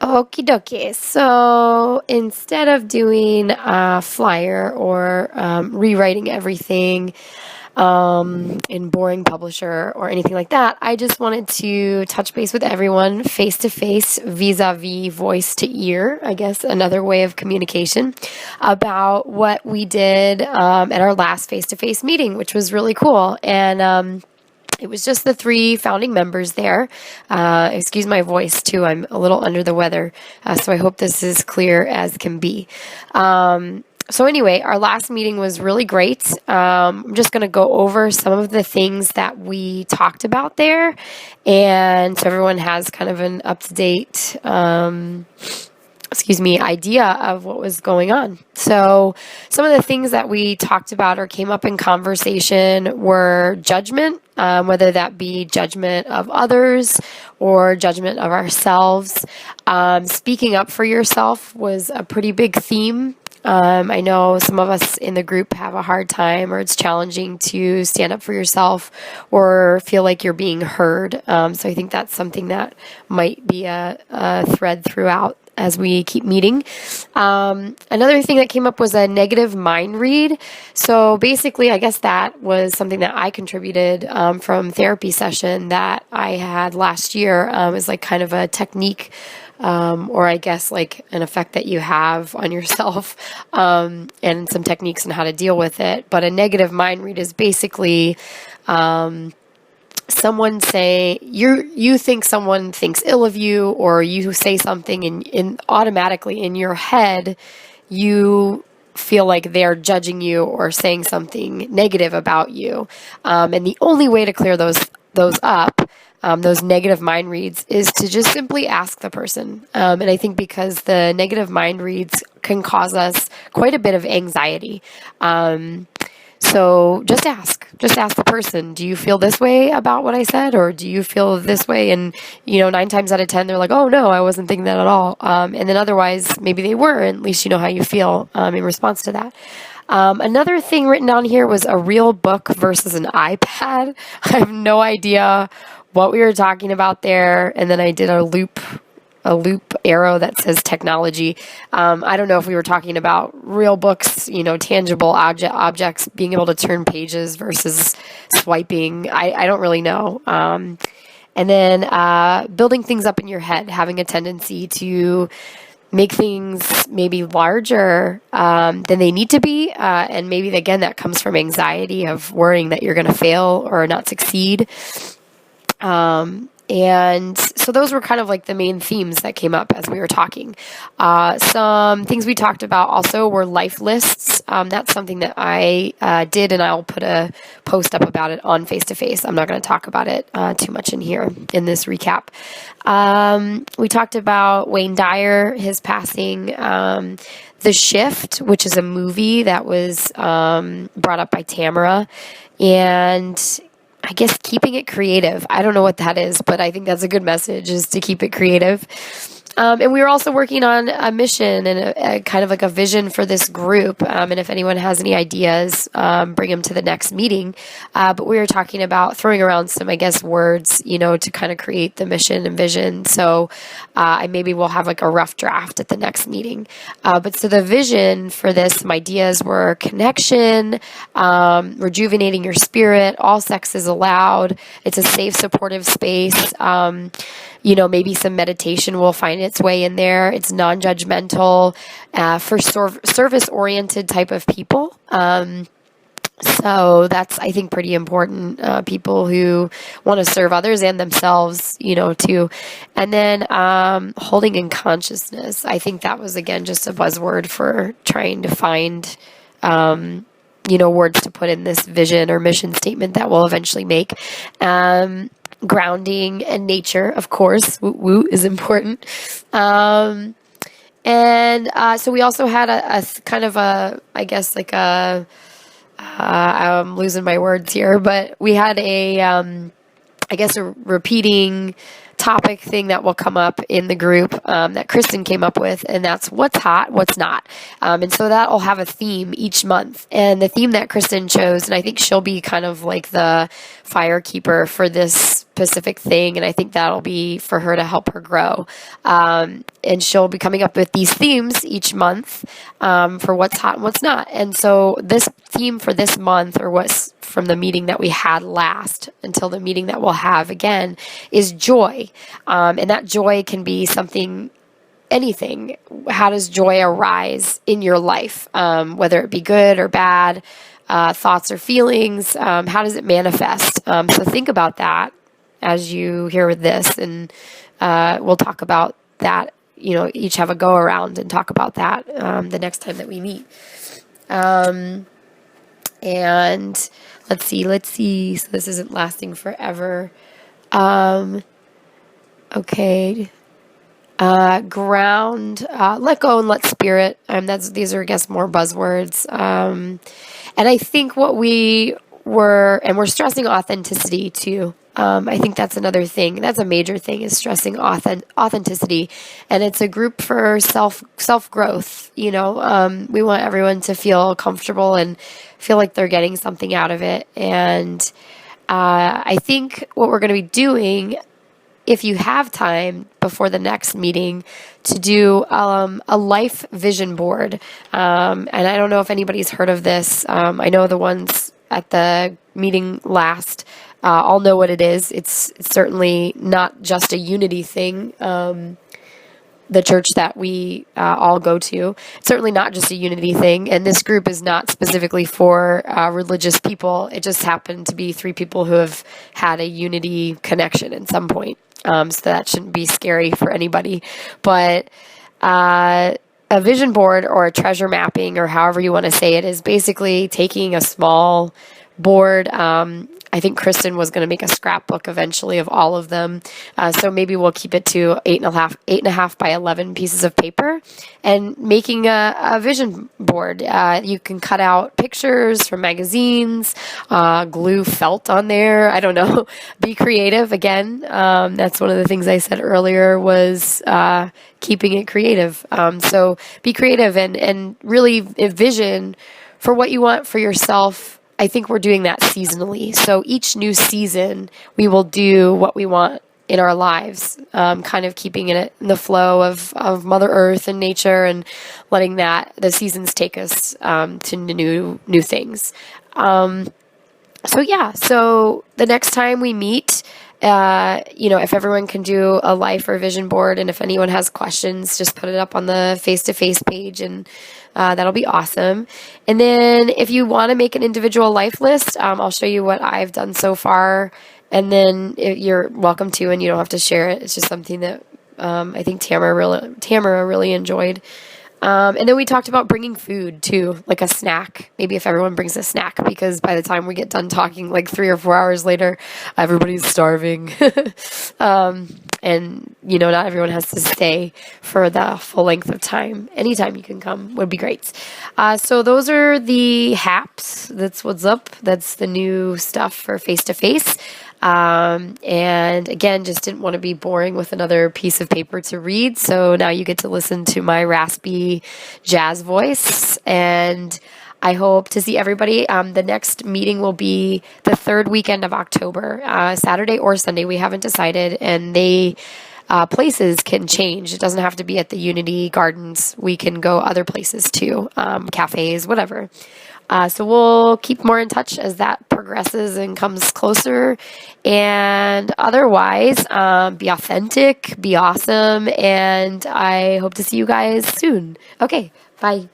Okie dokie. So instead of doing a flyer or rewriting everything in boring publisher or anything like that, I just wanted to touch base with everyone face to face, vis a vis, voice to ear, I guess another way of communication, about what we did at our last face to face meeting, which was really cool. And it was just the three founding members there. Excuse my voice, too. I'm a little under the weather, so I hope this is clear as can be. So anyway, our last meeting was really great. I'm just going to go over some of the things that we talked about there, and so everyone has kind of an up-to-date idea of what was going on. So some of the things that we talked about or came up in conversation were judgment, whether that be judgment of others or judgment of ourselves. Speaking up for yourself was a pretty big theme. I know some of us in the group have a hard time, or it's challenging to stand up for yourself or feel like you're being heard. So I think that's something that might be a thread throughout as we keep meeting. Another thing that came up was a negative mind read. So basically, I guess that was something that I contributed from therapy session that I had last year. It was like kind of a technique, or I guess like an effect that you have on yourself, and some techniques on how to deal with it. But a negative mind read is basically someone say you think someone thinks ill of you, or you say something and automatically in your head you feel like they're judging you or saying something negative about you, and the only way to clear those up, those negative mind reads, is to just simply ask the person. And I think because the negative mind reads can cause us quite a bit of anxiety. So just ask the person, do you feel this way about what I said? Or do you feel this way? And, 9 times out of 10, they're like, oh no, I wasn't thinking that at all. And then otherwise, maybe they were, and at least you know how you feel in response to that. Another thing written down here was a real book versus an iPad. I have no idea what we were talking about there. And then I did a loop arrow that says technology. I don't know if we were talking about real books, tangible objects, being able to turn pages versus swiping. I don't really know. And then building things up in your head, having a tendency to make things maybe larger than they need to be. And maybe, again, that comes from anxiety of worrying that you're going to fail or not succeed. And so those were kind of like the main themes that came up as we were talking. Some things we talked about also were life lists. That's something that I did, and I'll put a post up about it on Face to Face. I'm not going to talk about it too much in here in this recap. We talked about Wayne Dyer, his passing. The Shift, which is a movie that was brought up by Tamara, and I guess keeping it creative. I don't know what that is, but I think that's a good message, is to keep it creative. And we were also working on a mission and a kind of like a vision for this group. And if anyone has any ideas, bring them to the next meeting. But we were talking about throwing around some, I guess, words, to kind of create the mission and vision. So maybe we'll have like a rough draft at the next meeting. But so the vision for this, some ideas were connection, rejuvenating your spirit, all sex is allowed. It's a safe, supportive space. Maybe some meditation will find its way in there. It's non-judgmental, for service-oriented type of people. So that's, I think, pretty important. People who want to serve others and themselves, too. And then holding in consciousness. I think that was, again, just a buzzword for trying to find words to put in this vision or mission statement that we'll eventually make. Grounding and nature, of course, woo is important. And so we also had a kind of a, I guess, like I'm losing my words here, but we had a repeating topic thing that will come up in the group that Kristen came up with, and that's what's hot, what's not. And so that will have a theme each month. And the theme that Kristen chose, and I think she'll be kind of like the fire keeper for this specific thing, and I think that'll be for her to help her grow. And she'll be coming up with these themes each month for what's hot and what's not. And so this theme for this month, or what's from the meeting that we had last until the meeting that we'll have again, is joy. And that joy can be something, anything. How does joy arise in your life, whether it be good or bad, thoughts or feelings? How does it manifest? So think about that as you hear this, and we'll talk about that. Each have a go around and talk about that the next time that we meet. And let's see. So this isn't lasting forever. Okay. Ground, let go and let spirit. These are, I guess, more buzzwords. And I think what we're stressing authenticity too. I think that's another thing. That's a major thing, is stressing authenticity. And it's a group for self growth. We want everyone to feel comfortable and feel like they're getting something out of it. And I think what we're going to be doing, if you have time before the next meeting, to do a life vision board. And I don't know if anybody's heard of this. I know the ones at the meeting last all know what it is. It's certainly not just a unity thing. The church that we all go to, it's certainly not just a unity thing. And this group is not specifically for religious people. It just happened to be 3 people who have had a unity connection at some point. So that shouldn't be scary for anybody. But a vision board, or a treasure mapping, or however you want to say it, is basically taking a small board. I think Kristen was going to make a scrapbook eventually of all of them. So maybe we'll keep it to 8.5 by 11 pieces of paper, and making a vision board. You can cut out pictures from magazines, glue felt on there. I don't know. Be creative again. That's one of the things I said earlier, was keeping it creative. So be creative and really envision for what you want for yourself. I think we're doing that seasonally. So each new season, we will do what we want in our lives, kind of keeping it in the flow of Mother Earth and nature, and letting the seasons take us to new things. So the next time we meet, if everyone can do a life or vision board, and if anyone has questions, just put it up on the face-to-face page, and that'll be awesome. And then if you want to make an individual life list, I'll show you what I've done so far, and then you're welcome to, and you don't have to share it. It's just something that I think Tamara really enjoyed. And then we talked about bringing food too, like a snack. Maybe if everyone brings a snack, because by the time we get done talking, like 3 or 4 hours later, everybody's starving. And not everyone has to stay for the full length of time. Anytime you can come would be great. So those are the HAPs. That's what's up. That's the new stuff for face-to-face. And again, just didn't want to be boring with another piece of paper to read. So now you get to listen to my raspy jazz voice, and I hope to see everybody. The next meeting will be the 3rd weekend of October, Saturday or Sunday. We haven't decided, and places can change. It doesn't have to be at the Unity Gardens. We can go other places too, cafes, whatever. So we'll keep more in touch as that progresses and comes closer. And otherwise, be authentic, be awesome, and I hope to see you guys soon. Okay, bye.